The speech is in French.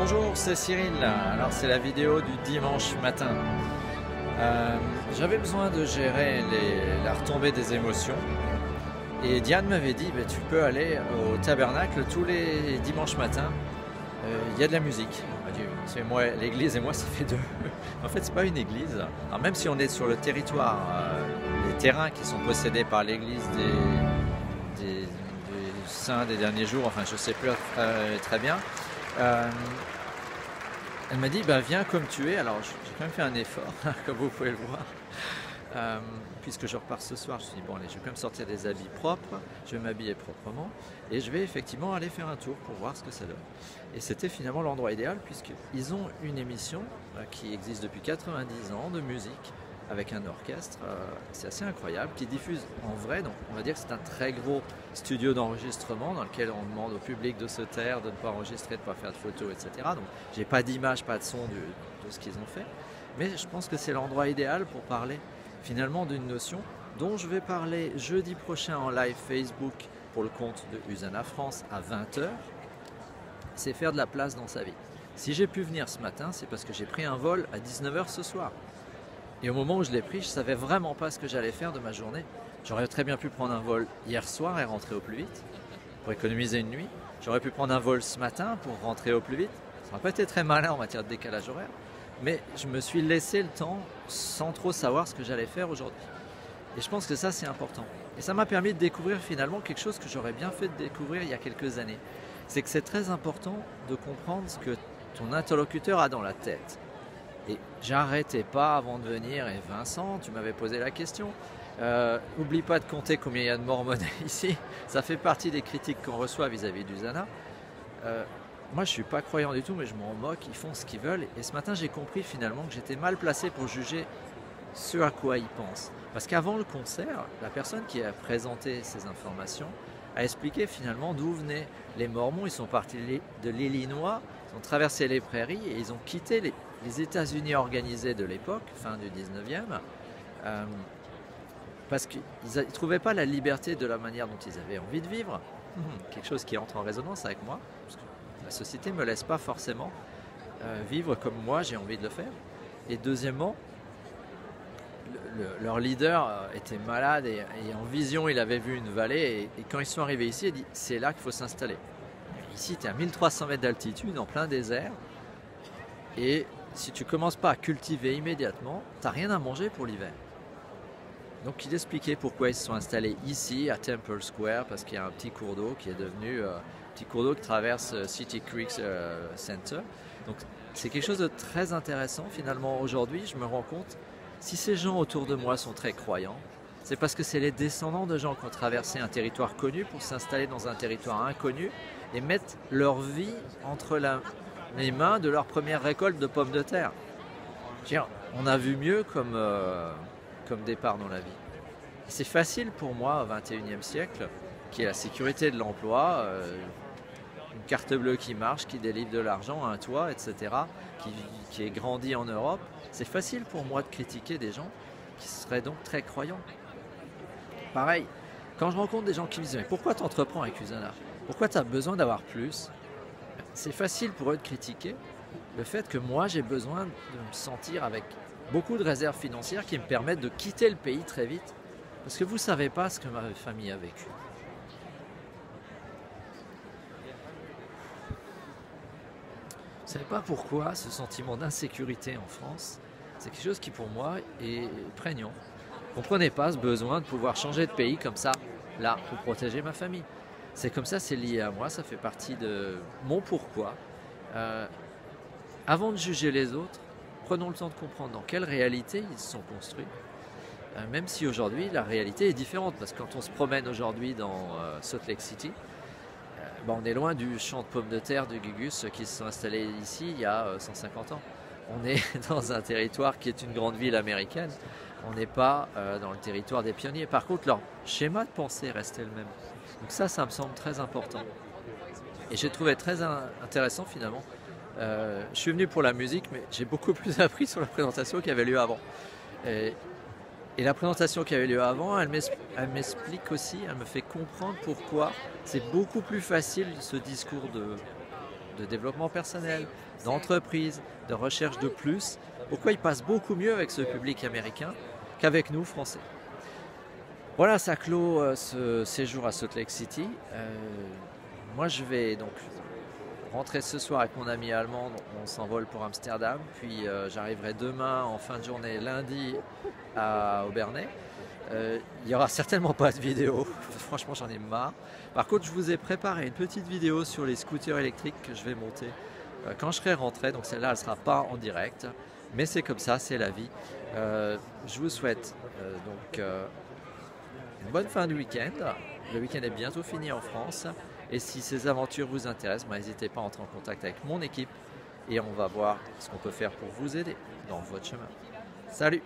Bonjour, c'est Cyril. Alors c'est la vidéo du dimanche matin. J'avais besoin de gérer la retombée des émotions. Et Diane m'avait dit, tu peux aller au tabernacle tous les dimanches matins. Il y a de la musique. C'est moi, l'église et moi, ça fait deux. En fait, c'est pas une église. Alors, même si on est sur le territoire, les terrains qui sont possédés par l'église des saints des derniers jours, enfin je sais plus très bien. Elle m'a dit, viens comme tu es. Alors j'ai quand même fait un effort, comme vous pouvez le voir. Puisque je repars ce soir, je me suis dit, bon allez, je vais quand même sortir des habits propres, je vais m'habiller proprement, et je vais effectivement aller faire un tour pour voir ce que ça donne. Et c'était finalement l'endroit idéal, puisqu'ils ont une émission qui existe depuis 90 ans de musique, avec un orchestre, c'est assez incroyable, qui diffuse en vrai, donc on va dire que c'est un très gros studio d'enregistrement dans lequel on demande au public de se taire, de ne pas enregistrer, de ne pas faire de photos, etc. Donc j'ai pas d'image, pas de son de ce qu'ils ont fait, mais je pense que c'est l'endroit idéal pour parler finalement d'une notion dont je vais parler jeudi prochain en live Facebook pour le compte de Usana France à 20h, c'est faire de la place dans sa vie. Si j'ai pu venir ce matin, c'est parce que j'ai pris un vol à 19h ce soir. Et au moment où je l'ai pris, je ne savais vraiment pas ce que j'allais faire de ma journée. J'aurais très bien pu prendre un vol hier soir et rentrer au plus vite, pour économiser une nuit. J'aurais pu prendre un vol ce matin pour rentrer au plus vite. Ça n'aurait pas été très malin en matière de décalage horaire. Mais je me suis laissé le temps sans trop savoir ce que j'allais faire aujourd'hui. Et je pense que ça, c'est important. Et ça m'a permis de découvrir finalement quelque chose que j'aurais bien fait de découvrir il y a quelques années. C'est que c'est très important de comprendre ce que ton interlocuteur a dans la tête. Et j'arrêtais pas avant de venir, et Vincent, tu m'avais posé la question. N'oublie pas de compter combien il y a de mormonnais ici. Ça fait partie des critiques qu'on reçoit vis-à-vis d'Usana. Moi, je ne suis pas croyant du tout, mais je m'en moque, ils font ce qu'ils veulent. Et ce matin, j'ai compris finalement que j'étais mal placé pour juger ce à quoi ils pensent. Parce qu'avant le concert, la personne qui a présenté ces informations a expliqué finalement d'où venaient les Mormons. Ils sont partis de l'Illinois, ils ont traversé les prairies et ils ont quitté les États-Unis organisés de l'époque, fin du 19e, parce qu'ils ne trouvaient pas la liberté de la manière dont ils avaient envie de vivre. Quelque chose qui entre en résonance avec moi. Parce que la société ne me laisse pas forcément vivre comme moi j'ai envie de le faire. Et deuxièmement, leur leader était malade et en vision il avait vu une vallée et quand ils sont arrivés ici, il a dit c'est là qu'il faut s'installer. Ici tu es à 1300 mètres d'altitude en plein désert et si tu ne commences pas à cultiver immédiatement, tu n'as rien à manger pour l'hiver. Donc il expliquait pourquoi ils se sont installés ici à Temple Square parce qu'il y a un petit cours d'eau qui est devenu petit cours d'eau qui traverse City Creek Center. Donc c'est quelque chose de très intéressant finalement aujourd'hui. Je me rends compte, si ces gens autour de moi sont très croyants, c'est parce que c'est les descendants de gens qui ont traversé un territoire connu pour s'installer dans un territoire inconnu et mettre leur vie entre les mains de leur première récolte de pommes de terre. On a vu mieux comme départ dans la vie. C'est facile pour moi au XXIe siècle, qui est la sécurité de l'emploi, une carte bleue qui marche, qui délivre de l'argent, un toit, etc., qui est grandi en Europe. C'est facile pour moi de critiquer des gens qui seraient donc très croyants. Pareil, quand je rencontre des gens qui me disent « Mais pourquoi tu entreprends avec Usana ? Pourquoi tu as besoin d'avoir plus ?» C'est facile pour eux de critiquer le fait que moi j'ai besoin de me sentir avec beaucoup de réserves financières qui me permettent de quitter le pays très vite parce que vous ne savez pas ce que ma famille a vécu. Vous ne savez pas pourquoi ce sentiment d'insécurité en France, c'est quelque chose qui pour moi est prégnant. Vous ne comprenez pas ce besoin de pouvoir changer de pays comme ça, là, pour protéger ma famille. C'est comme ça, c'est lié à moi, ça fait partie de mon pourquoi. Avant de juger les autres, prenons le temps de comprendre dans quelle réalité ils se sont construits. Même si aujourd'hui, la réalité est différente. Parce que quand on se promène aujourd'hui dans Salt Lake City, on est loin du champ de pommes de terre de Gugus qui se sont installés ici il y a 150 ans. On est dans un territoire qui est une grande ville américaine. On n'est pas dans le territoire des pionniers. Par contre, leur schéma de pensée restait le même. Donc ça me semble très important. Et j'ai trouvé très intéressant finalement. Je suis venu pour la musique, mais j'ai beaucoup plus appris sur la présentation qui avait lieu avant. Et la présentation qui avait lieu avant, elle m'explique aussi, elle me fait comprendre pourquoi c'est beaucoup plus facile ce discours de développement personnel, d'entreprise, de recherche de plus. Pourquoi il passe beaucoup mieux avec ce public américain qu'avec nous, Français. Voilà, ça clôt ce séjour à Salt Lake City. Moi, je vais donc rentrer ce soir avec mon ami allemand. On s'envole pour Amsterdam. Puis j'arriverai demain en fin de journée, lundi, à Obernai. Il n'y aura certainement pas de vidéo. Franchement, j'en ai marre. Par contre, je vous ai préparé une petite vidéo sur les scooters électriques que je vais monter quand je serai rentré. Donc celle-là, elle ne sera pas en direct. Mais c'est comme ça, c'est la vie. Je vous souhaite une bonne fin de week-end. Le week-end est bientôt fini en France. Et si ces aventures vous intéressent, n'hésitez pas à entrer en contact avec mon équipe. Et on va voir ce qu'on peut faire pour vous aider dans votre chemin. Salut!